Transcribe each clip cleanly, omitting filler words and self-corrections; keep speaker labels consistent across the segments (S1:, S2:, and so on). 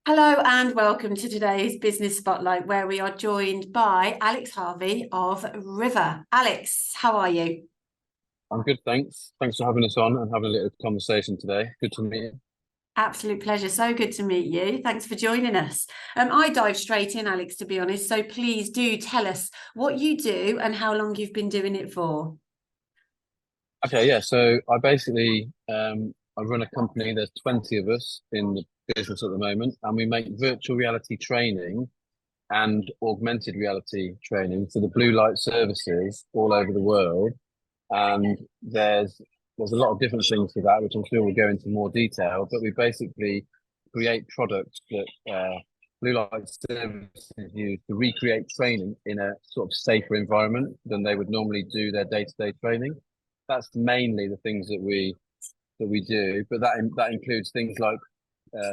S1: Hello and welcome to today's Business Spotlight, where we are joined by Alex Harvey of RiVR. Alex, how are you?
S2: I'm good, thanks. Thanks for having us on and having a little conversation today. Good to meet you.
S1: Absolute pleasure. So good to meet you. Thanks for joining us. I dive straight in, Alex, to be honest. So please do tell us what you do and how long you've been doing it for.
S2: Okay, yeah. So I run a company. There's 20 of us in the business at the moment, and we make virtual reality training and augmented reality training for the blue light services all over the world. And there's a lot of different things to that, which I'm sure we'll go into more detail. But we basically create products that blue light services use to recreate training in a sort of safer environment than they would normally do their day-to-day training. That's mainly the things that we do, but that includes things like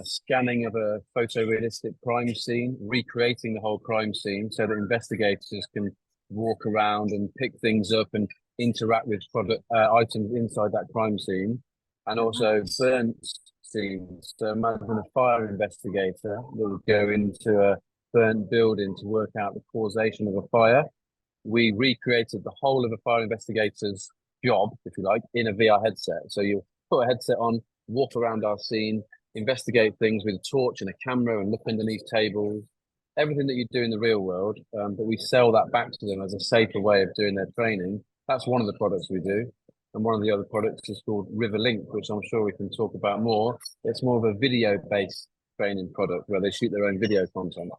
S2: scanning of a photorealistic crime scene, recreating the whole crime scene so that investigators can walk around and pick things up and interact with product items inside that crime scene, and also burnt scenes. So imagine a fire investigator that would go into a burnt building to work out the causation of a fire. We recreated the whole of a fire investigator's job, if you like, in a VR headset. So you put a headset on, walk around our scene, investigate things with a torch and a camera and look underneath tables, everything that you do in the real world. But we sell that back to them as a safer way of doing their training. That's one of the products we do. And one of the other products is called RiVR Link, which I'm sure we can talk about more. It's more of a video-based training product where they shoot their own video content.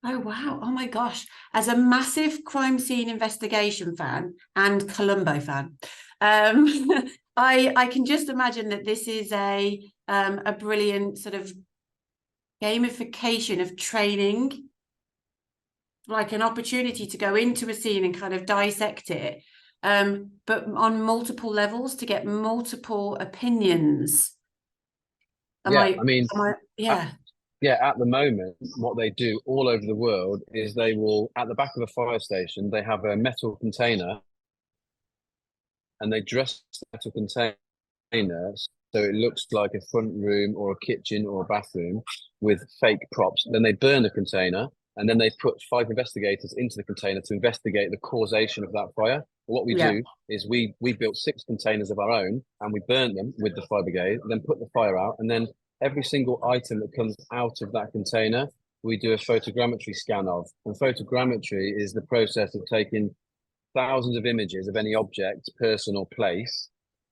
S1: Oh, wow. Oh, my gosh. As a massive crime scene investigation fan and Columbo fan, um, I can just imagine that this is a brilliant sort of gamification of training, like an opportunity to go into a scene and kind of dissect it, but on multiple levels to get multiple opinions. Am
S2: Yeah,
S1: I,
S2: I mean, at,
S1: yeah.
S2: yeah, at the moment, what they do all over the world is they will, at the back of a fire station, they have a metal container and they dress the metal container so it looks like a front room or a kitchen or a bathroom with fake props. Then they burn the container and then they put five investigators into the container to investigate the causation of that fire. What we
S1: Yeah.
S2: do is we built six containers of our own and we burnt them with the fire brigade, then put the fire out, and then every single item that comes out of that container, we do a photogrammetry scan of. And photogrammetry is the process of taking thousands of images of any object, person, or place,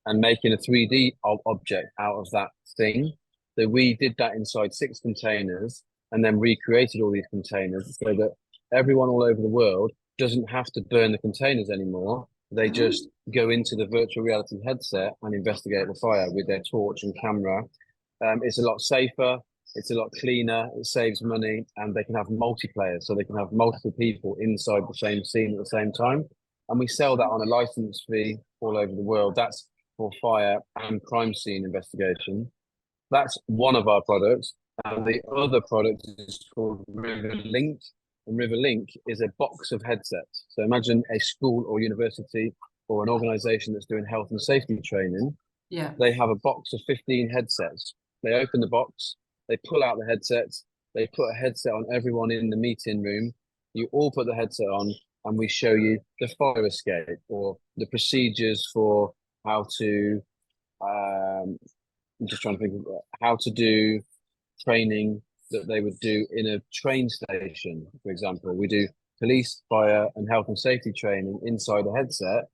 S2: and making a 3D object out of that thing. So we did that inside six containers and then recreated all these containers so that everyone all over the world doesn't have to burn the containers anymore. They just go into the virtual reality headset and investigate the fire with their torch and camera. It's a lot safer. It's a lot cleaner. It saves money, and they can have multiplayer, so they can have multiple people inside the same scene at the same time. And we sell that on a license fee all over the world. That's for fire and crime scene investigation. That's one of our products. And the other product is called RiVR Link. And RiVR Link is a box of headsets. So imagine a school or university or an organization that's doing health and safety training.
S1: Yeah.
S2: They have a box of 15 headsets. They open the box, they pull out the headsets, they put a headset on everyone in the meeting room. You all put the headset on, and we show you the fire escape or the procedures for how to. I'm just trying to think of how to do training that they would do in a train station, for example. We do police, fire, and health and safety training inside a headset.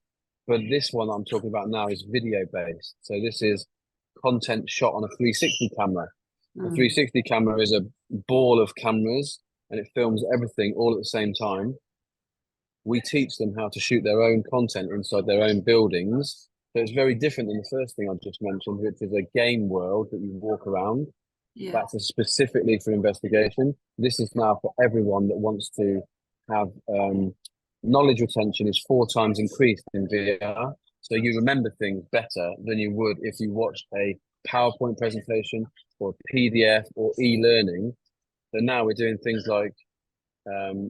S2: But this one I'm talking about now is video based. So this is content shot on a 360 camera. A
S1: Mm.
S2: 360 camera is a ball of cameras and it films everything all at the same time. We teach them how to shoot their own content inside their own buildings. So it's very different than the first thing I just mentioned, which is a game world that you walk around.
S1: Yeah.
S2: That's specifically for investigation. This is now for everyone that wants to have knowledge retention is four times increased in VR. So you remember things better than you would if you watched a PowerPoint presentation or PDF or e-learning. So now we're doing things like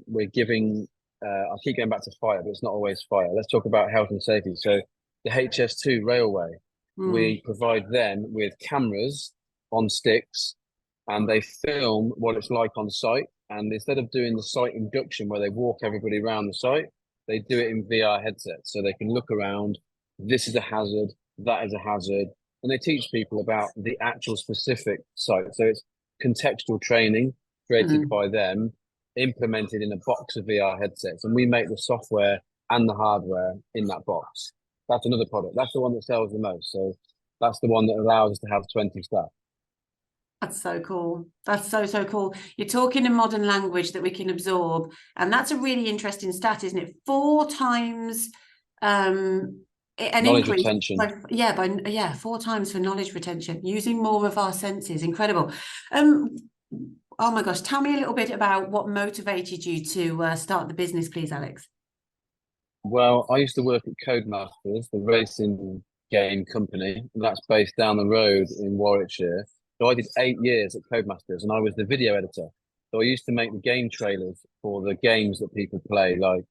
S2: we're giving, I keep going back to fire, but it's not always fire. Let's talk about health and safety. So the HS2 railway,
S1: Mm.
S2: we provide them with cameras on sticks and they film what it's like on site. And instead of doing the site induction where they walk everybody around the site, they do it in VR headsets so they can look around. This is a hazard, that is a hazard, and they teach people about the actual specific site. So it's contextual training created by them, implemented in a box of VR headsets, and we make the software and the hardware in that box. That's another product. That's the one that sells the most. So that's the one that allows us to have 20 staff.
S1: That's so cool. That's so, so cool. You're talking a modern language that we can absorb. And that's a really interesting stat, isn't it? 4 times an
S2: Knowledge
S1: increase.
S2: retention.
S1: By 4 times for knowledge retention, using more of our senses. Incredible. Oh my gosh, tell me a little bit about what motivated you to start the business, please, Alex.
S2: Well, I used to work at Codemasters, the racing game company, and that's based down the road in Warwickshire. So I did 8 years at Codemasters, and I was the video editor. So I used to make the game trailers for the games that people play, like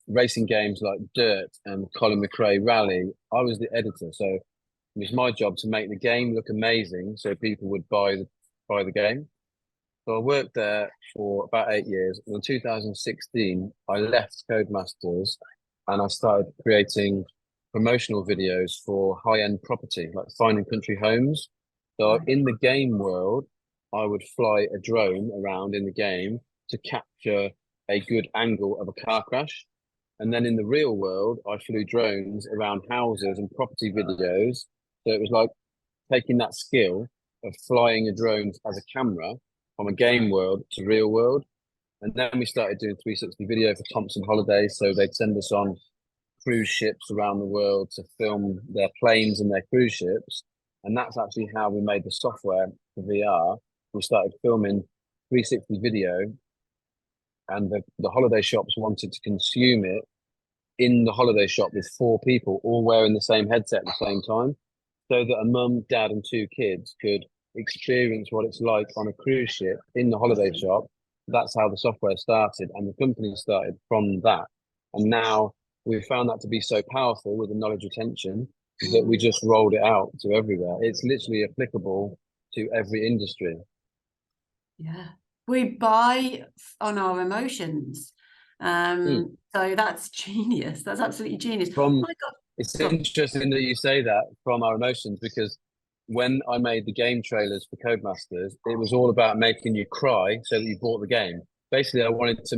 S2: racing games like Dirt and Colin McRae Rally. I was the editor, so it was my job to make the game look amazing, so people would buy the game. So I worked there for about 8 years. And in 2016, I left Codemasters and I started creating promotional videos for high-end property, like fine and country homes. So in the game world, I would fly a drone around in the game to capture a good angle of a car crash. And then in the real world, I flew drones around houses and property videos. So it was like taking that skill of flying a drone as a camera from a game world to real world. And then we started doing 360 video for Thompson Holidays. So they'd send us on cruise ships around the world to film their planes and their cruise ships. And that's actually how we made the software for VR. We started filming 360 video, and the holiday shops wanted to consume it in the holiday shop with 4 people all wearing the same headset at the same time, so that a mum, dad, and 2 kids could experience what it's like on a cruise ship in the holiday shop. That's how the software started, and the company started from that. And now we've found that to be so powerful with the knowledge retention that we just rolled it out to everywhere. It's literally applicable to every industry.
S1: Yeah. We buy on our emotions. So that's genius. That's absolutely genius. Oh
S2: From
S1: my God.
S2: It's
S1: Go on.
S2: interesting that you say that, from our emotions, because when I made the game trailers for Codemasters, it was all about making you cry so that you bought the game. Basically, I wanted to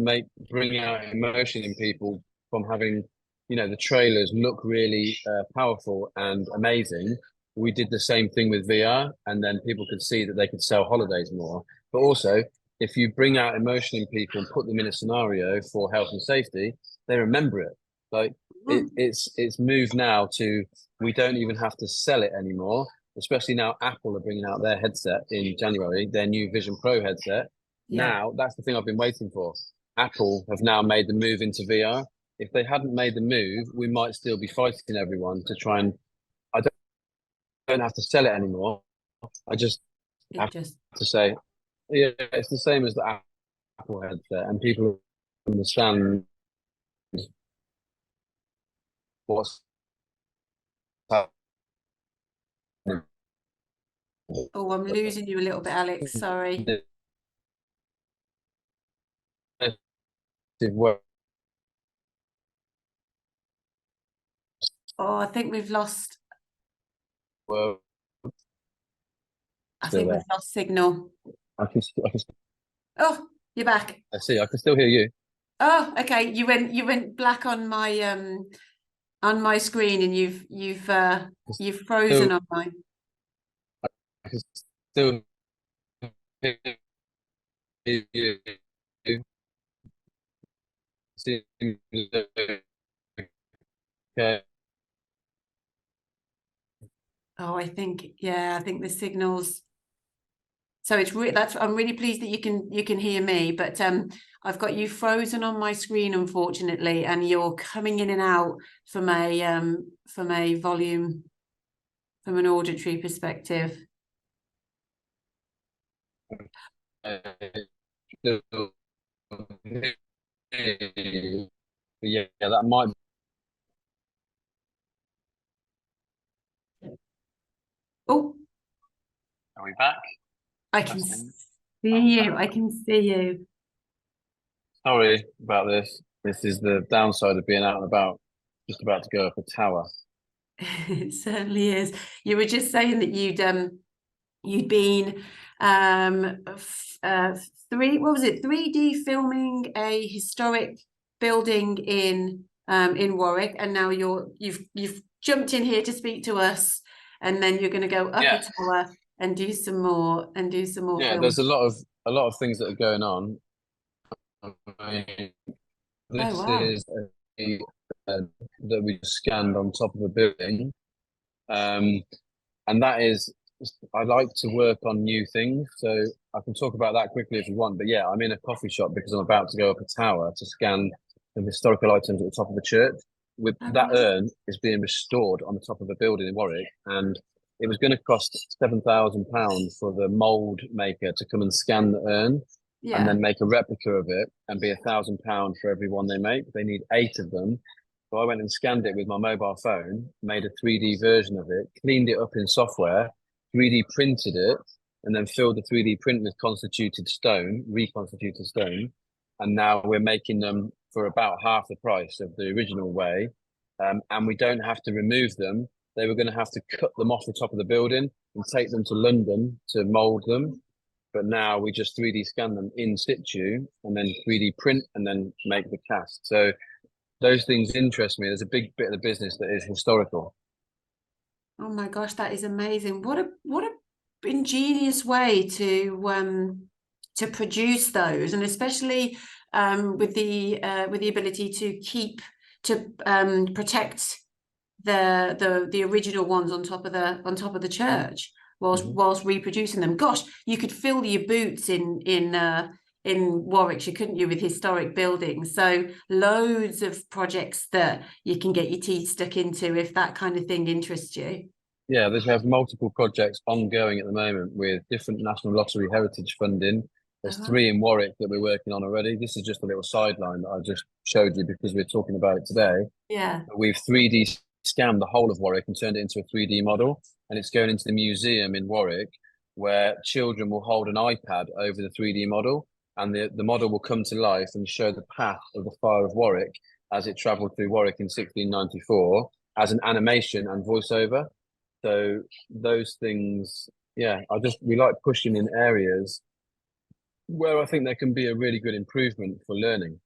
S2: bring out emotion in people from having, the trailers look really powerful and amazing. We did the same thing with VR, and then people could see that they could sell holidays more. But also, if you bring out emotion in people and put them in a scenario for health and safety, they remember it. Like it's moved now to, we don't even have to sell it anymore. Especially now, Apple are bringing out their headset in January, their new Vision Pro headset.
S1: Yeah.
S2: Now that's the thing I've been waiting for. Apple have now made the move into VR. If they hadn't made the move, we might still be fighting everyone to try and. I don't have to sell it anymore. I just
S1: It
S2: have
S1: just
S2: to say, yeah, it's the same as the Apple headset, and people understand what's happening.
S1: Oh, I'm losing you a little bit, Alex. Sorry. Oh, I think we've lost.
S2: Well,
S1: I
S2: still
S1: think
S2: there.
S1: we've lost signal.
S2: I can,
S1: Oh, you're back.
S2: I see. I can still hear you.
S1: Oh, okay. You went black on my screen, and you've frozen
S2: Still,
S1: on mine.
S2: I can still hear you. Seems okay.
S1: Oh, I think the signals. So I'm really pleased that you can hear me, but I've got you frozen on my screen, unfortunately, and you're coming in and out from a volume, from an auditory perspective.
S2: Yeah, that might.
S1: Oh,
S2: Are we back?
S1: I can see you. I can see you.
S2: Sorry about this. This is the downside of being out and about. Just about to go up a tower.
S1: It certainly is. You were just saying that you'd been what was it, 3D filming a historic building in Warwick, and now you've jumped in here to speak to us, and then you're going to go up a
S2: Yeah,
S1: tower and do some more
S2: yeah.
S1: film.
S2: There's a lot of things that are going on. I mean,
S1: Oh
S2: this
S1: wow.
S2: is uh, that we scanned on top of a building. Um, and that is, I like to work on new things. So I can talk about that quickly if you want. But yeah, I'm in a coffee shop because I'm about to go up a tower to scan the historical items at the top of the church. With
S1: Oh
S2: that
S1: wow.
S2: urn is being restored on the top of a building in Warwick, and it was going to cost £7,000 for the mold maker to come and scan the urn and
S1: Yeah.
S2: then make a replica of it and be £1,000 for every one they make. They need 8 of them. So I went and scanned it with my mobile phone, made a 3D version of it, cleaned it up in software, 3D printed it, and then filled the 3D print with constituted stone, reconstituted stone. And now we're making them for about half the price of the original way. And we don't have to remove them. They were going to have to cut them off the top of the building and take them to London to mold them. But now we just 3D scan them in situ and then 3D print and then make the cast. So those things interest me. There's a big bit of the business that is historical.
S1: Oh my gosh, that is amazing. What a ingenious way to produce those, and especially with the ability to keep to protect the original ones on top of the church
S2: Mhm.
S1: whilst reproducing them. Gosh, you could fill your boots in Warwickshire, couldn't you, with historic buildings? So loads of projects that you can get your teeth stuck into if that kind of thing interests you.
S2: Yeah, we have multiple projects ongoing at the moment with different National Lottery heritage funding. There's
S1: Uh-huh.
S2: 3 in Warwick that we're working on already. This is just a little sideline that I just showed you because we're talking about it today.
S1: Yeah.
S2: But we've 3D scanned the whole of Warwick and turned it into a 3D model, and it's going into the museum in Warwick where children will hold an iPad over the 3D model, and the model will come to life and show the path of the Fire of Warwick as it travelled through Warwick in 1694 as an animation and voiceover. So those things, yeah, we like pushing in areas where I think there can be a really good improvement for learning,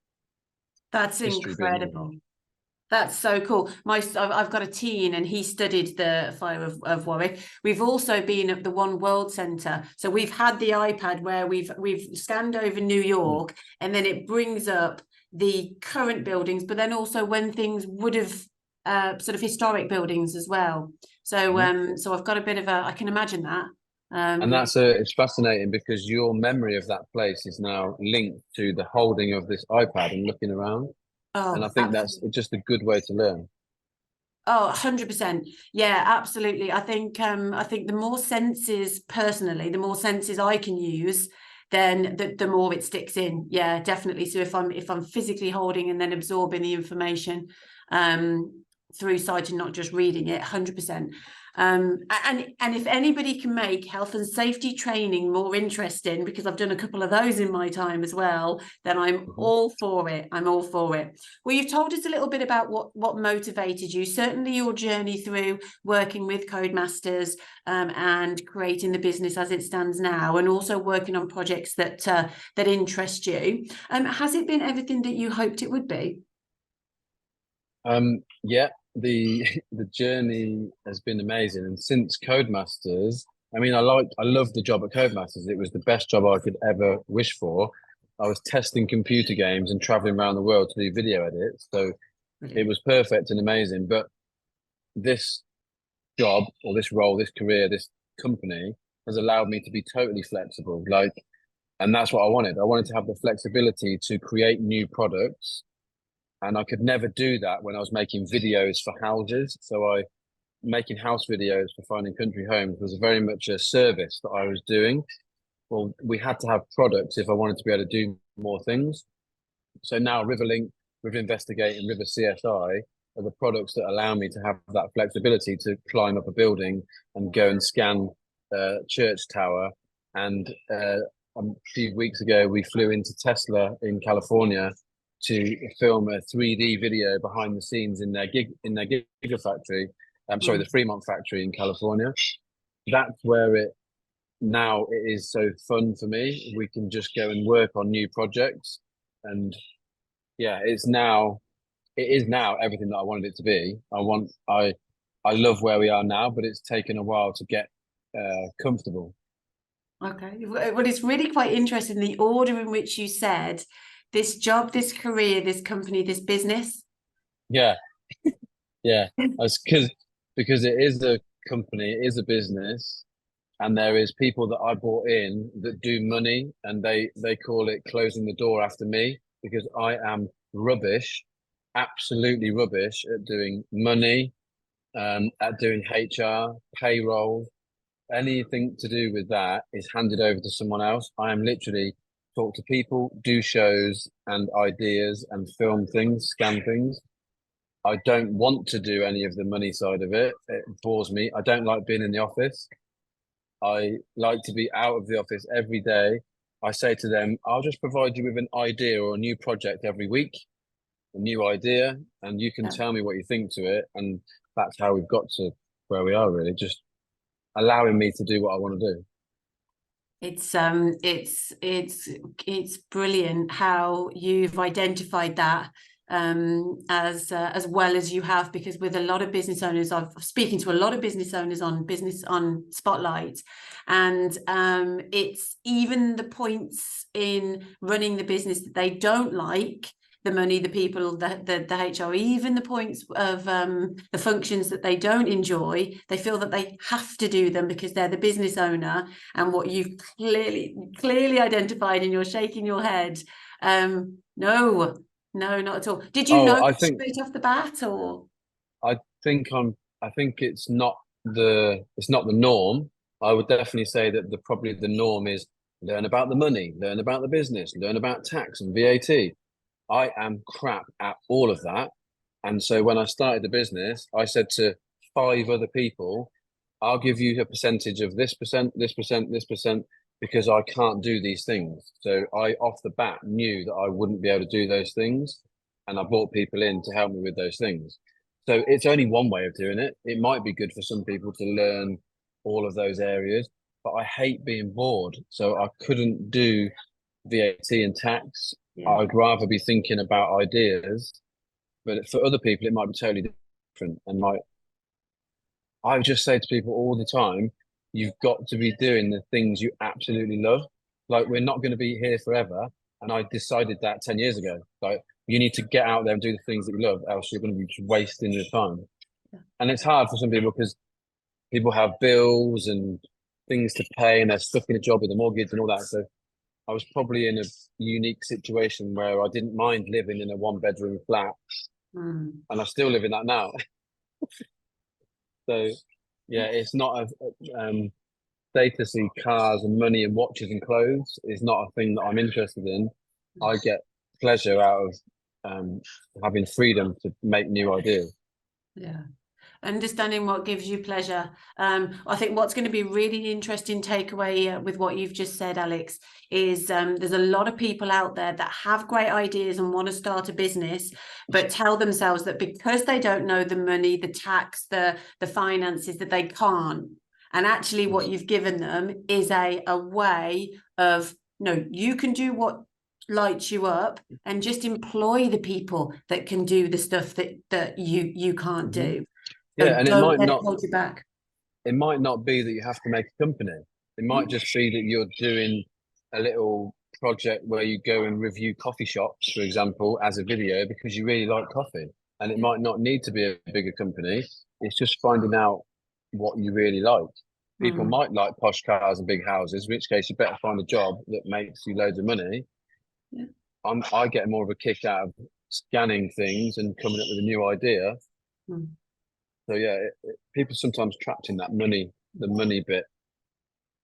S1: That's
S2: history being one of them.
S1: incredible. That's so cool. I've got a teen and he studied the fire of Warwick. We've also been at the One World Centre. So we've had the iPad where we've scanned over New
S2: Mm.
S1: York, and then it brings up the current buildings, but then also when things would have sort of historic buildings as well. So
S2: Mhm.
S1: so I've got a bit of a I can imagine that.
S2: And
S1: Um,
S2: it's fascinating because your memory of that place is now linked to the holding of this iPad and looking around. And I
S1: oh,
S2: think that's
S1: absolutely.
S2: just a good way to learn.
S1: Oh, 100%. Yeah, absolutely. I think the more senses personally, the more senses I can use, then the more it sticks in. Yeah, definitely. So if I'm physically holding and then absorbing the information through sight and not just reading it, 100%. And if anybody can make health and safety training more interesting, because I've done a couple of those in my time as well, then I'm
S2: Mhm.
S1: all for it. I'm all for it. Well, you've told us a little bit about what motivated you. Certainly, your journey through working with Codemasters and creating the business as it stands now, and also working on projects that interest you. Has it been everything that you hoped it would be?
S2: Yeah, the the journey has been amazing, and since Codemasters, I loved the job at Codemasters. It was the best job I could ever wish for. I was testing computer games and traveling around the world to do video edits, so it
S1: Brilliant.
S2: was perfect and amazing. But this job or this role, this career, this company has allowed me to be totally flexible. And that's what I wanted. I wanted to have the flexibility to create new products, and I could never do that when I was making videos for houses. So I making house videos for finding country homes was very much a service that I was doing. Well, we had to have products if I wanted to be able to do more things. So now Riverlink, River Investigate, and River CSI are the products that allow me to have that flexibility to climb up a building and go and scan a church tower And a few weeks ago, we flew into Tesla in California to film a 3D video behind the scenes in their gigafactory. Sorry, the Fremont factory in California. That's where it now it is so fun for me. We can just go and work on new projects, and yeah, it is now everything that I wanted it to be. I love where we are now, but it's taken a while to get comfortable.
S1: Okay. Well, it's really quite interesting the order in which you said this job, this career, this company, this business.
S2: Yeah, yeah. That's because it is a company, it is a business, and there is people that I brought in that do money, and they call it closing the door after me because I am rubbish, absolutely rubbish at doing money, at doing HR, payroll, anything to do with that is handed over to someone else. I am literally talk to people, do shows and ideas and film things, scan things. I don't want to do any of the money side of it. It bores me. I don't like being in the office. I like to be out of the office every day. I say to them, I'll just provide you with an idea or a new project every week, a new idea, and you can tell me what you think to it. And that's how we've got to where we are, really. Just allowing me to do what I want to do.
S1: It's brilliant how you've identified that as well as you have, because with a lot of business owners, I've speaking to a lot of business owners on business on Spotlight, and it's even the points in running the business that they don't like, the money, the people, the HR, even the points of the functions that they don't enjoy, they feel that they have to do them because they're the business owner. And what you've clearly identified, and you're shaking your head, no, not at all. Did you know straight off the bat, or?
S2: I think it's not the norm. I would definitely say that probably the norm is learn about the money, learn about the business, learn about tax and VAT. I am crap at all of that. And so when I started the business, I said to 5 other people, I'll give you a percentage of this percent, this percent, this percent, because I can't do these things. So I, off the bat, knew that I wouldn't be able to do those things. And I brought people in to help me with those things. So it's only one way of doing it. It might be good for some people to learn all of those areas, but I hate being bored. So I couldn't do VAT and tax. I'd rather be thinking about ideas, but for other people, it might be totally different. And I would just say to people all the time, you've got to be doing the things you absolutely love. Like, we're not going to be here forever. And I decided that 10 years ago. Like, you need to get out there and do the things that you love, else you're going to be just wasting your time. And it's hard for some people because people have bills and things to pay, and they're stuck in a job with a mortgage and all that. So I was probably in a unique situation where I didn't mind living in a 1-bedroom flat, and I still live in that now. So yeah, it's not statusy cars and money and watches and clothes is not a thing that I'm interested in. I get pleasure out of having freedom to make new ideas.
S1: Yeah. Understanding what gives you pleasure. I think what's going to be really interesting takeaway with what you've just said, Alex, is there's a lot of people out there that have great ideas and want to start a business, but tell themselves that because they don't know the money, the tax, the finances, that they can't. And actually what you've given them is a way of, no, you can do what lights you up, and just employ the people that can do the stuff that you can't do.
S2: Yeah, and
S1: don't let it hold you back.
S2: It might not be that you have to make a company. It might just be that you're doing a little project where you go and review coffee shops, for example, as a video because you really like coffee. And it might not need to be a bigger company. It's just finding out what you really like. People might like posh cars and big houses, in which case you better find a job that makes you loads of money. Yeah. I get more of a kick out of scanning things and coming up with a new idea. So yeah, people sometimes trapped in that money, the money bit,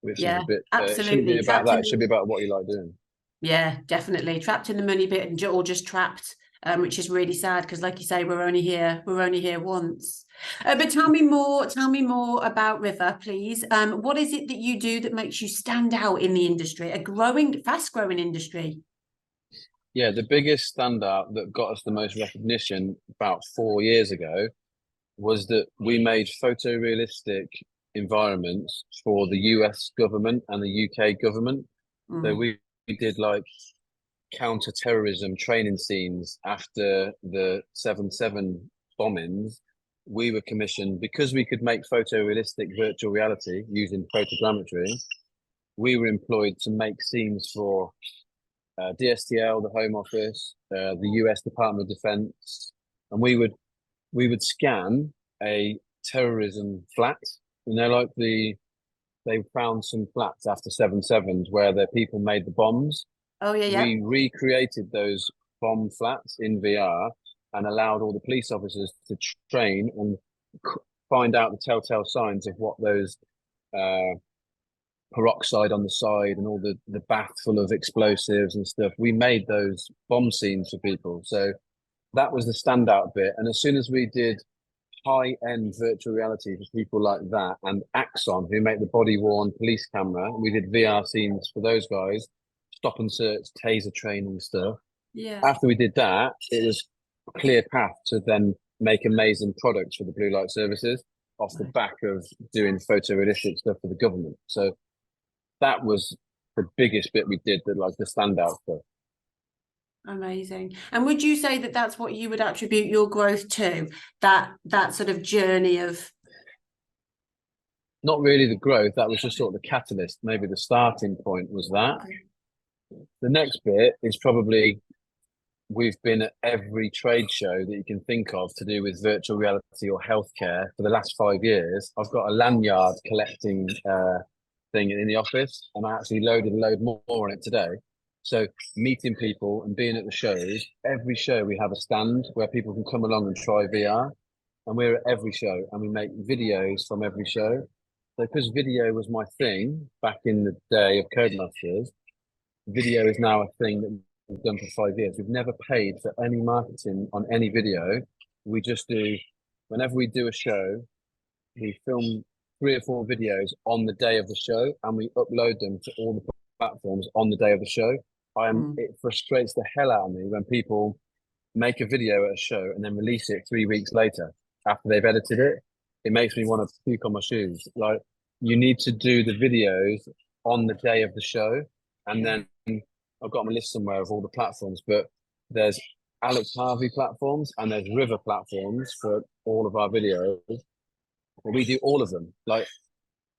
S2: which is a bit.
S1: Absolutely.
S2: It shouldn't be about that. It should be about what you like doing.
S1: Yeah, definitely trapped in the money bit, or just trapped which is really sad because, like you say, we're only here once. But tell me more about RiVR, please. What is it that you do that makes you stand out in the industry, a fast growing industry?
S2: Yeah, the biggest standout that got us the most recognition about 4 years ago was that we made photorealistic environments for the US government and the UK government. So
S1: Mm.
S2: we did like counter-terrorism training scenes after the 7/7 bombings. We were commissioned because we could make photorealistic virtual reality using photogrammetry. We were employed to make scenes for DSTL, the Home Office, the US Department of Defense, and we would scan a terrorism flat. Like they found some flats after 7/7s where the people made the bombs.
S1: Oh yeah, yeah.
S2: We recreated those bomb flats in VR and allowed all the police officers to train and find out the telltale signs of what those uh, peroxide on the side and all the bath full of explosives and stuff. We made those bomb scenes for people. So that was the standout bit. And as soon as we did high-end virtual reality for people like that and Axon, who make the body-worn police camera, we did VR scenes for those guys, stop and search, taser training stuff.
S1: Yeah.
S2: After we did that, it was a clear path to then make amazing products for the blue light services off the back of doing photorealistic stuff for the government. So that was the biggest bit we did, that like the standout stuff.
S1: Amazing. And would you say that that's what you would attribute your growth to, that sort of journey of?
S2: Not really the growth, that was just sort of the catalyst. Maybe the starting point was that. The next bit is probably we've been at every trade show that you can think of to do with virtual reality or healthcare for the last 5 years. I've got a lanyard collecting thing in the office, and I actually loaded a load more on it today. So meeting people and being at the shows, every show we have a stand where people can come along and try VR, and we're at every show and we make videos from every show. So because video was my thing back in the day of Codemasters, video is now a thing that we've done for 5 years. We've never paid for any marketing on any video. We just do, whenever we do a show, we film 3 or 4 videos on the day of the show and we upload them to all the platforms on the day of the show. It frustrates the hell out of me when people make a video at a show and then release it 3 weeks later after they've edited it. It makes me want to puke on my shoes. Like, you need to do the videos on the day of the show, and then I've got my list somewhere of all the platforms, but there's Alex Harvey platforms and there's RiVR platforms for all of our videos. And we do all of them. Like,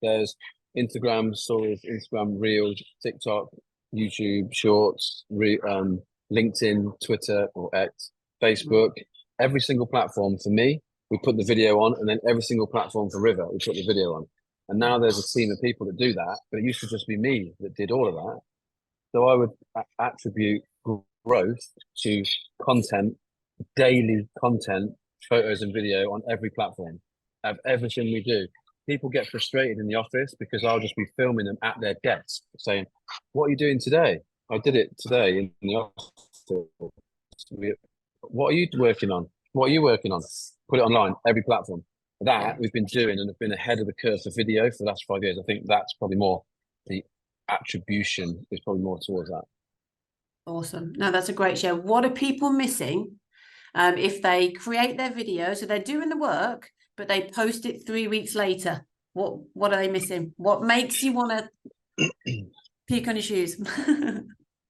S2: there's Instagram stories, Instagram Reels, TikTok, YouTube Shorts, LinkedIn, Twitter or X, Facebook. Every single platform for me, we put the video on, and then every single platform for RiVR, we put the video on. And now there's a team of people that do that, but it used to just be me that did all of that. So I would attribute growth to content, daily content, photos and video on every platform of everything we do. People get frustrated in the office because I'll just be filming them at their desk saying, "What are you doing today?" "I did it today in the office." "What are you working on?" "What are you working on?" Put it online, every platform. That we've been doing and have been ahead of the curve for video for the last 5 years. I think that's probably more the attribution is probably more towards that.
S1: Awesome. No, that's a great show. What are people missing if they create their video? So they're doing the work, but they post it 3 weeks later. What are they missing? What makes you want to peek on your shoes?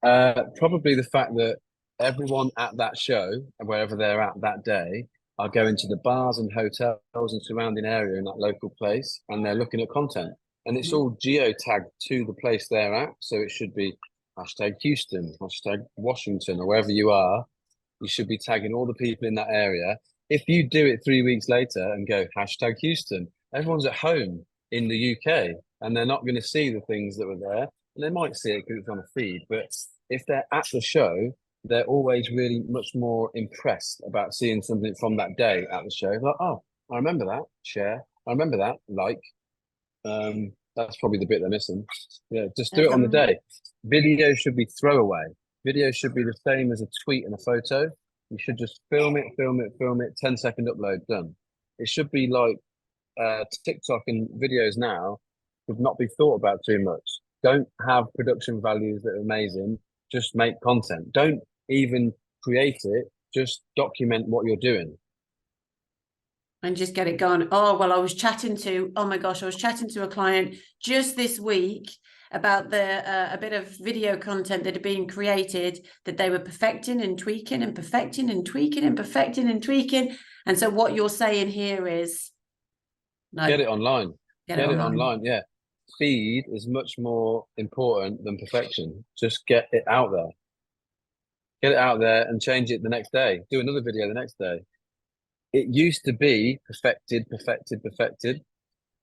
S2: Probably the fact that everyone at that show, wherever they're at that day, are going to the bars and hotels and surrounding area in that local place, and they're looking at content. And it's all geo-tagged to the place they're at. So it should be #Houston, #Washington, or wherever you are. You should be tagging all the people in that area. If you do it 3 weeks later and go #Houston, everyone's at home in the UK and they're not going to see the things that were there. And they might see it because it's on a feed. But if they're at the show, they're always really much more impressed about seeing something from that day at the show. Like, "Oh, I remember that, share. I remember that, like." That's probably the bit they're missing. Yeah, just do it on the day. Video should be throwaway. Video should be the same as a tweet and a photo. You should just film it, film it, film it, 10-second upload, done. It should be like TikTok and videos now should not be thought about too much. Don't have production values that are amazing. Just make content. Don't even create it. Just document what you're doing.
S1: And just get it going. Oh, well, I was chatting to, oh my gosh, I was chatting to a client just this week about a bit of video content that had been created that they were perfecting and tweaking and perfecting and tweaking and perfecting and tweaking. And so what you're saying here is no,
S2: get it online.
S1: Get it online.
S2: Yeah. Speed is much more important than perfection. Just get it out there. Get it out there and change it the next day. Do another video the next day. It used to be perfected, perfected, perfected.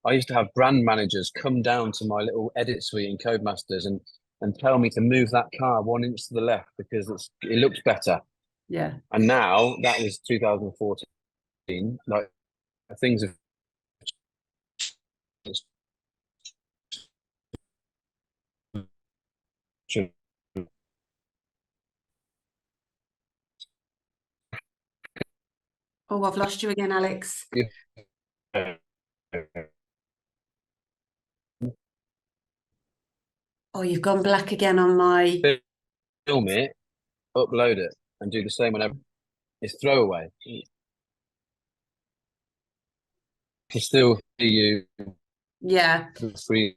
S2: I used to have brand managers come down to my little edit suite in Codemasters and tell me to move that car 1 inch to the left because it looks better.
S1: Yeah.
S2: And now that was 2014. Like things have.
S1: Oh, I've lost you again, Alex. Oh, you've gone black again on my.
S2: Film it, upload it, and do the same whenever. It's throwaway. To still see you.
S1: Yeah.
S2: Freezing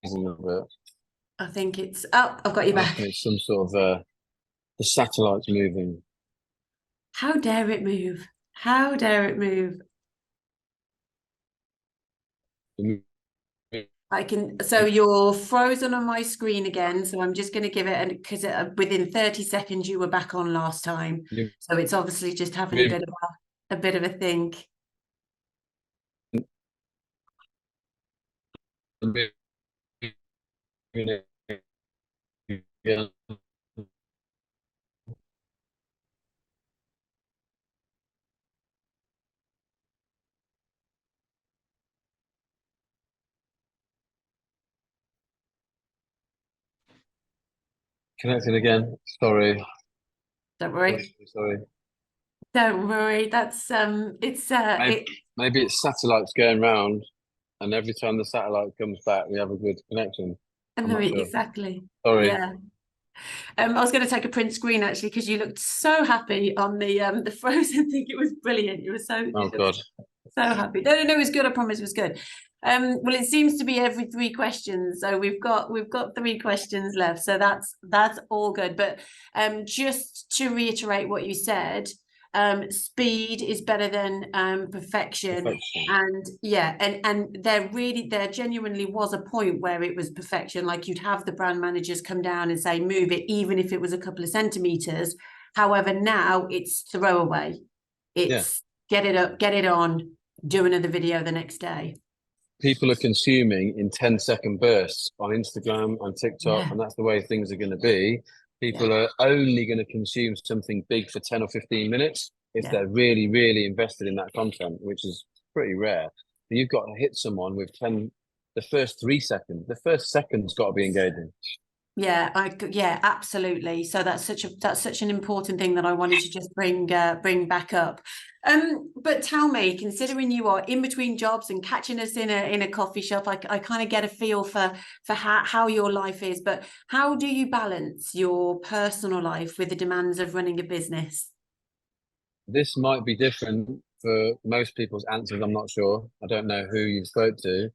S2: of it.
S1: I think it's. Oh, I've got you back.
S2: It's some sort of the satellite's moving.
S1: How dare it move? How dare it move? I can, so you're frozen on my screen again. So I'm just going to give it, and because within 30 seconds you were back on last time. So it's obviously just having a bit of a think.
S2: Yeah. Connected again. Sorry.
S1: Don't worry.
S2: Sorry.
S1: Don't worry. That's
S2: maybe it's satellites going round, and every time the satellite comes back, we have a good connection.
S1: And there, exactly.
S2: Sorry.
S1: Yeah. I was going to take a print screen actually because you looked so happy on the frozen thing. It was brilliant. You were so
S2: God.
S1: So happy. No, it was good. I promise it was good. Well, it seems to be every 3 questions. So we've got 3 questions left. So that's all good. But just to reiterate what you said, speed is better than perfection. And yeah, and there genuinely was a point where it was perfection. Like you'd have the brand managers come down and say, move it, even if it was a couple of centimeters. However, now it's throwaway. It's get it up, get it on, do another video the next day.
S2: People are consuming in 10-second bursts on Instagram and TikTok, and that's the way things are going to be. People are only going to consume something big for 10 or 15 minutes if they're really, really invested in that content, which is pretty rare. But you've got to hit someone with the first 3 seconds. The first second's got to be engaging.
S1: Yeah, absolutely. So that's such an important thing that I wanted to just bring back up. But tell me, considering you are in between jobs and catching us in a coffee shop, I kind of get a feel for how your life is. But how do you balance your personal life with the demands of running a business?
S2: This might be different for most people's answers. I'm not sure. I don't know who you spoke to,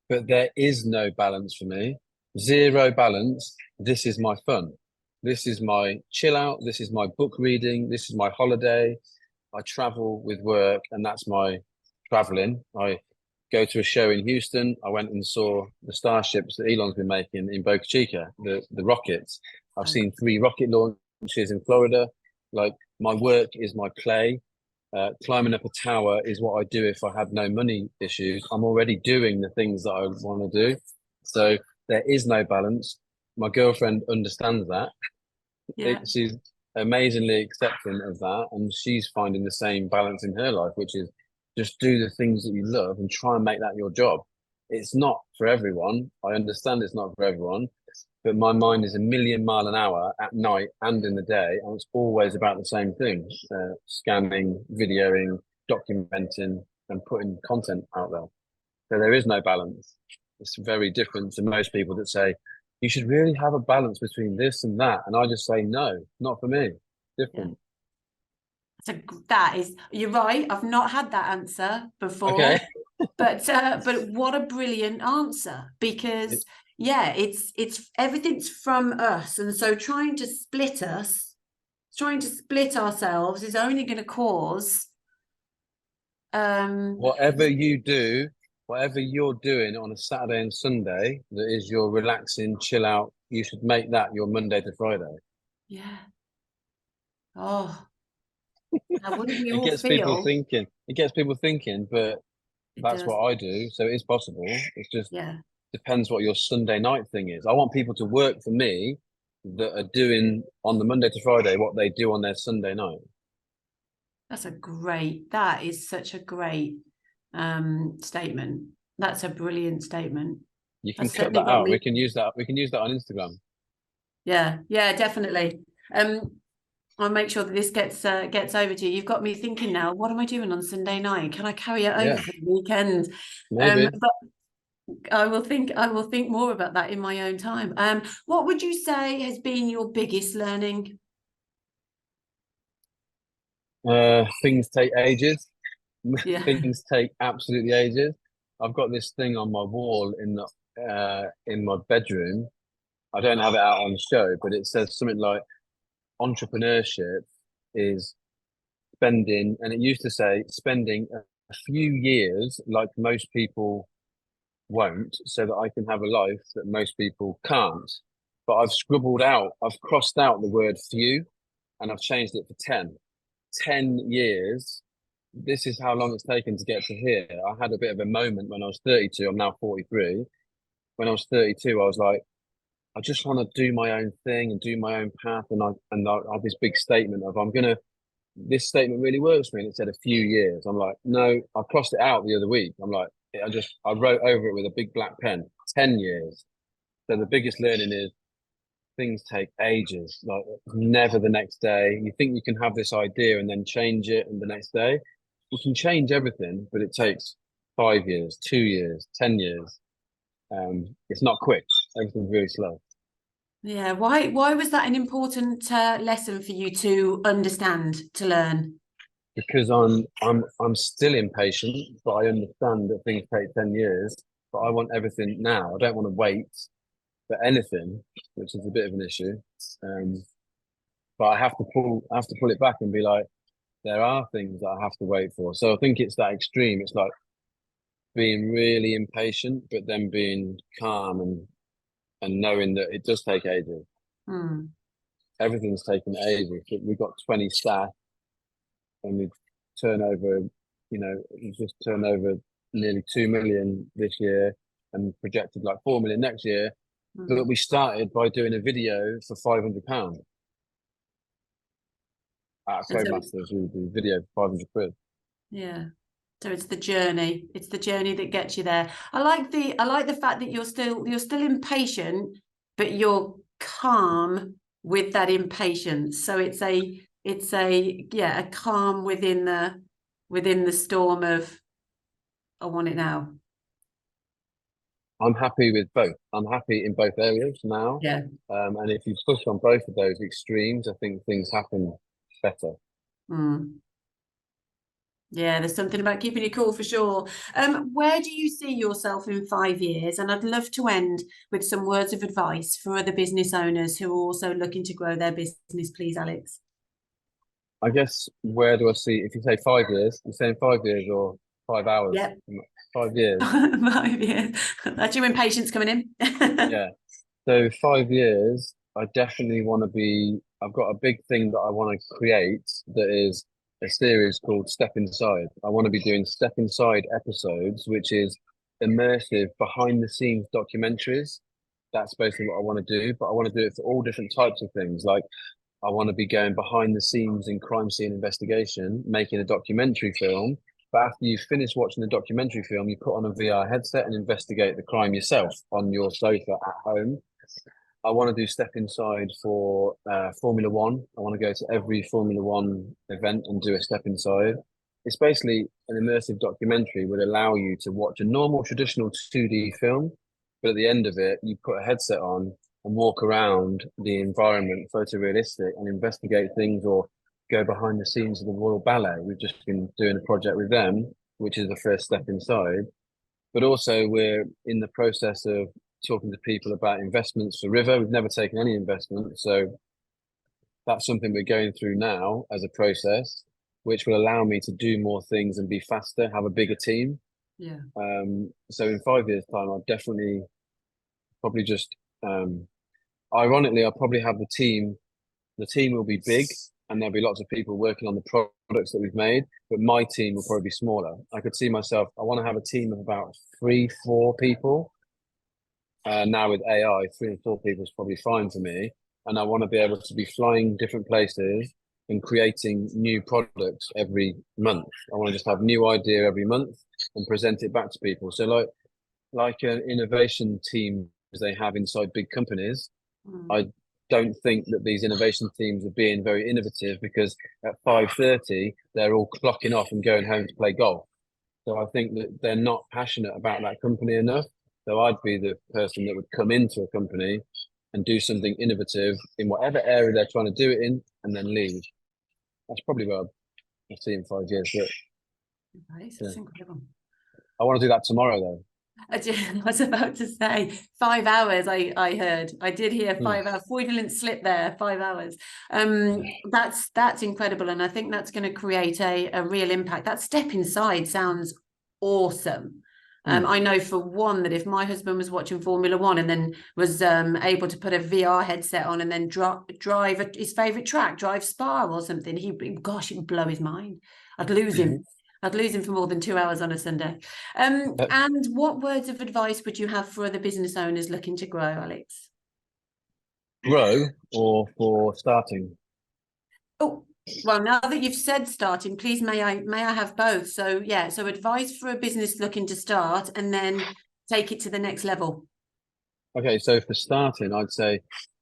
S2: but there is no balance for me. Zero balance. This is my fun. This is my chill out. This is my book reading. This is my holiday. I travel with work, and that's my traveling. I go to a show in Houston. I went and saw the starships that Elon's been making in Boca Chica, the rockets. I've seen 3 rocket launches in Florida. Like my work is my play. Climbing up a tower is what I do if I had no money issues. I'm already doing the things that I want to do. So there is no balance. My girlfriend understands that. She's amazingly accepting of that, and she's finding the same balance in her life, which is just do the things that you love and try and make that your job. It's not for everyone. I understand it's not for everyone, but my mind is a million mile an hour at night and in the day, and it's always about the same thing: scanning, videoing, documenting, and putting content out there. So there is no balance. It's very different to most people that say you should really have a balance between this and that, and I just say no, not for me. Different.
S1: So that is, you're right. I've not had that answer before,
S2: Okay.
S1: but what a brilliant answer, because yeah, it's everything's from us, and so trying to split ourselves is only going to cause
S2: Whatever you do, whatever you're doing on a Saturday and Sunday that is your relaxing, chill out, you should make that your Monday to Friday.
S1: yeah. Oh, how wouldn't we
S2: It
S1: all
S2: gets people
S1: feel?
S2: thinking. It gets people thinking, but
S1: It
S2: that's
S1: does.
S2: what I do. So it's possible. It's just
S1: Yeah.
S2: depends what your Sunday night thing is. I want people to work for me that are doing on the Monday to Friday what they do on their Sunday night.
S1: That is such a great statement. That's a brilliant statement.
S2: You can
S1: That's
S2: cut
S1: certainly
S2: that
S1: got
S2: out. We
S1: me.
S2: can use that. We can use that on Instagram.
S1: Yeah, yeah, definitely. I'll make sure that this gets over to you. You've got me thinking now, what am I doing on Sunday night? Can I carry it over
S2: Yeah,
S1: for the weekend?
S2: maybe.
S1: But I will think more about that in my own time. What would you say has been your biggest learning?
S2: Things take ages.
S1: Yeah.
S2: Things take absolutely ages. I've got this thing on my wall in my bedroom. I don't have it out on the show, but it says something like entrepreneurship is spending, and it used to say spending a few years like most people won't, so that I can have a life that most people can't. But I've crossed out the word few and I've changed it for 10. 10 years. This is how long it's taken to get to here. I had a bit of a moment when I was 32. I'm now 43. When I was 32, I was like, I just want to do my own thing and do my own path. And I had this big statement of this statement really works for me. And it said a few years. I'm like, no, I crossed it out the other week. I'm like, I wrote over it with a big black pen, 10 years. So the biggest learning is things take ages, like never the next day. You think you can have this idea and then change it, and the next day you can change everything, but it takes 5 years, 2 years, 10 years. It's not quick. Everything's really slow.
S1: Yeah. Why was that an important lesson for you to understand, to learn?
S2: Because I'm still impatient, but I understand that things take 10 years. But I want everything now. I don't want to wait for anything, which is a bit of an issue. Um, but I have to pull it back and be like, there are things that I have to wait for. So I think it's that extreme. It's like being really impatient, but then being calm and knowing that it does take ages.
S1: Hmm.
S2: Everything's taken ages. We've got 20 staff and we turn over, we just turn over nearly 2 million this year and projected like 4 million next year.
S1: Hmm.
S2: But we started by doing a video for £500 at
S1: And so
S2: Codemasters. We do video for 500 quid.
S1: yeah. So it's the journey. It's the journey that gets you there. I like the fact that you're still impatient, but you're calm with that impatience. So it's a yeah, a calm within the storm of I want it now.
S2: I'm happy with both. I'm happy in both areas now.
S1: Yeah.
S2: And if you push on both of those extremes, I think things happen better.
S1: Mm. Yeah, there's something about keeping it cool for sure. Where do you see yourself in 5 years? And I'd love to end with some words of advice for other business owners who are also looking to grow their business, please, Alex.
S2: I guess where do I see, if you say 5 years, you're saying 5 years or 5 hours?
S1: Yep.
S2: 5 years.
S1: 5 years. That's your impatience coming in.
S2: Yeah. So 5 years, I definitely want to be. I've got a big thing that I want to create that is a series called Step Inside. I want to be doing Step Inside episodes, which is immersive behind the scenes documentaries. That's basically what I want to do, but I want to do it for all different types of things. Like I want to be going behind the scenes in crime scene investigation, making a documentary film. But after you finish watching the documentary film, you put on a VR headset and investigate the crime yourself on your sofa at home. I want to do step inside for Formula One. I want to go to every Formula One event and do a step inside. It's basically an immersive documentary would allow you to watch a normal traditional 2D film, but at the end of it, you put a headset on and walk around the environment, photorealistic, and investigate things or go behind the scenes of the Royal Ballet. We've just been doing a project with them, which is the first step inside. But also, we're in the process of talking to people about investments for RiVR. We've never taken any investment, so that's something we're going through now as a process, which will allow me to do more things and be faster, have a bigger team.
S1: Yeah.
S2: So in 5 years' time, I'll definitely probably just ironically, I'll probably have the team. The team will be big and there'll be lots of people working on the products that we've made, but my team will probably be smaller. I could see myself, I want to have a team of about 3-4 people. Now with AI, 3 or 4 people is probably fine for me. And I want to be able to be flying different places and creating new products every month. I want to just have new idea every month and present it back to people. So like an innovation team they have inside big companies, I don't think that these innovation teams are being very innovative because at 5:30 they're all clocking off and going home to play golf. So I think that they're not passionate about that company enough. So I'd be the person that would come into a company and do something innovative in whatever area they're trying to do it in, and then leave. That's probably what I'll see in 5 years. But
S1: Nice, that's incredible.
S2: I want to do that tomorrow, though.
S1: I was about to say 5 hours. I heard. I did hear 5 hours. Fraudulent slip there. 5 hours. That's incredible, and I think that's going to create a real impact. That step inside sounds awesome. I know for one that if my husband was watching Formula One and then was able to put a VR headset on and then drive his favorite track, drive Spa or something, gosh, it would blow his mind. I'd lose him. I'd lose him for more than 2 hours on a Sunday. And what words of advice would you have for other business owners looking to grow, Alex?
S2: Grow or for starting?
S1: Oh, well, now that you've said starting, please may I have both? So yeah, so advice for a business looking to start and then take it to the next level.
S2: Okay, so for starting, I'd say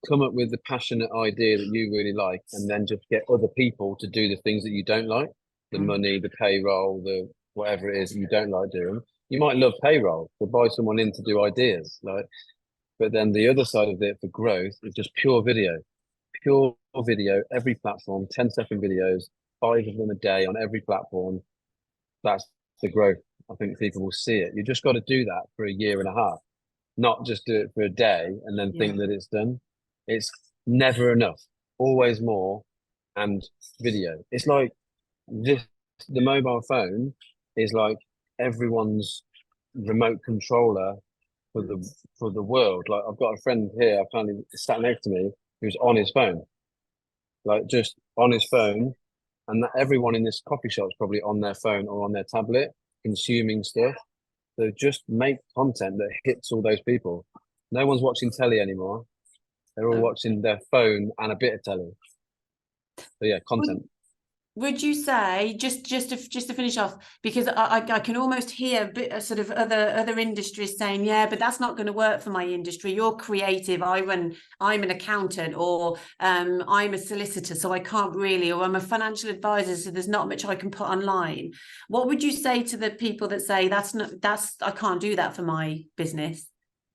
S2: come up with the passionate idea that you really like, and then just get other people to do the things that you don't like, the money, the payroll, the whatever it is you don't like doing. You might love payroll, so buy someone in to do ideas, like. But then the other side of it for growth is just pure video, every platform, 10-second videos, 5 of them a day on every platform. That's the growth. I think people will see it. You just got to do that for a year and a half, not just do it for a day and then think that it's done. It's never enough, always more. And video. It's like this, the mobile phone is like everyone's remote controller for the world. Like I've got a friend here, apparently sat next to me, who's on his phone, like just on his phone, and that everyone in this coffee shop is probably on their phone or on their tablet consuming stuff. So just make content that hits all those people. No one's watching telly anymore. They're all watching their phone and a bit of telly. So yeah, content.
S1: Would you say just to finish off, because I can almost hear a bit sort of other industries saying, yeah, but that's not going to work for my industry. You're creative. I'm an accountant, or I'm a solicitor, so I can't really, or I'm a financial advisor, so there's not much I can put online. What would you say to the people that say I can't do that for my business?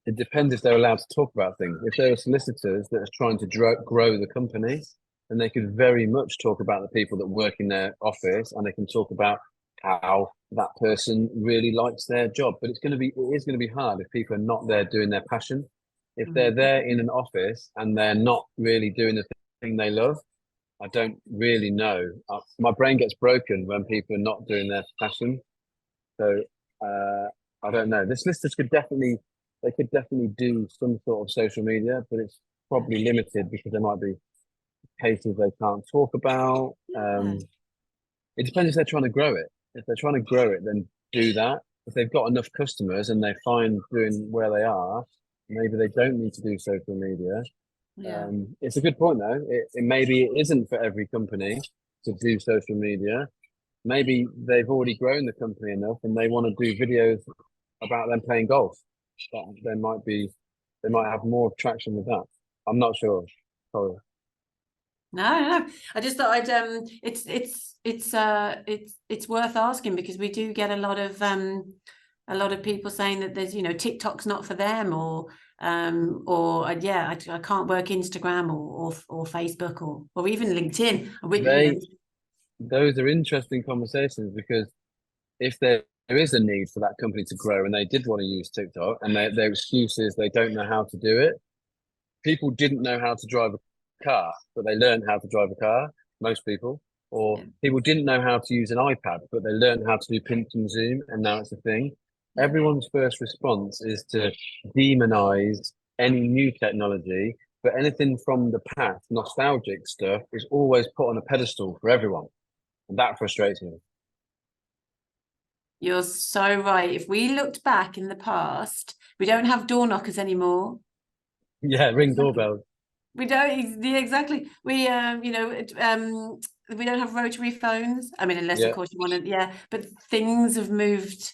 S2: It depends if they're allowed to talk about things. If there are solicitors that are trying to grow the company, then they could very much talk about the people that work in their office, and they can talk about how that person really likes their job. But it is going to be hard if people are not there doing their passion. If they're there in an office and they're not really doing the thing they love, I don't really know. My brain gets broken when people are not doing their passion. So I don't know. The solicitors could definitely do some sort of social media, but it's probably limited because there might be cases they can't talk about. It depends if they're trying to grow it. If they're trying to grow it, then do that. If they've got enough customers and they're fine doing where they are, maybe they don't need to do social media. It's a good point though. Maybe it isn't for every company to do social media. Maybe they've already grown the company enough and they want to do videos about them playing golf. They might have more traction with that. I'm not sure. Sorry.
S1: No. I just thought I'd it's worth asking because we do get a lot of people saying that there's, you know, TikTok's not for them, or yeah, I can't work Instagram or Facebook or even LinkedIn. You know,
S2: They those are interesting conversations because if there is a need for that company to grow and they did want to use TikTok and their excuse is they don't know how to do it. People didn't know how to drive a car, but they learned how to drive a car, most people. Or
S1: yeah,
S2: people didn't know how to use an iPad, but they learned how to do pinch and zoom, and now it's a thing.
S1: yeah.
S2: Everyone's first response is to demonize any new technology, but anything from the past, nostalgic stuff, is always put on a pedestal for everyone. And that frustrates me.
S1: You're so right. If we looked back in the past, we don't have door knockers anymore.
S2: Yeah, ring doorbells.
S1: We don't, yeah, exactly. We you know, we don't have rotary phones. I mean, unless of
S2: Yeah.
S1: course you want to, yeah, but things have moved,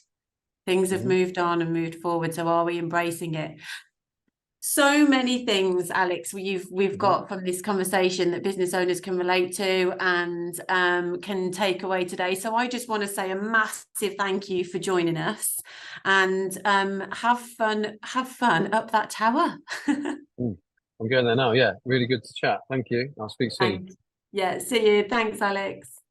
S1: things have
S2: Mhm.
S1: moved on and moved forward. So are we embracing it? So many things, Alex, we've
S2: Mhm.
S1: got from this conversation that business owners can relate to and can take away today. So I just want to say a massive thank you for joining us, and have fun up that tower.
S2: Mm. I'm going there now. Yeah, really good to chat. Thank you. I'll speak soon.
S1: Thanks. Yeah, see you. Thanks, Alex.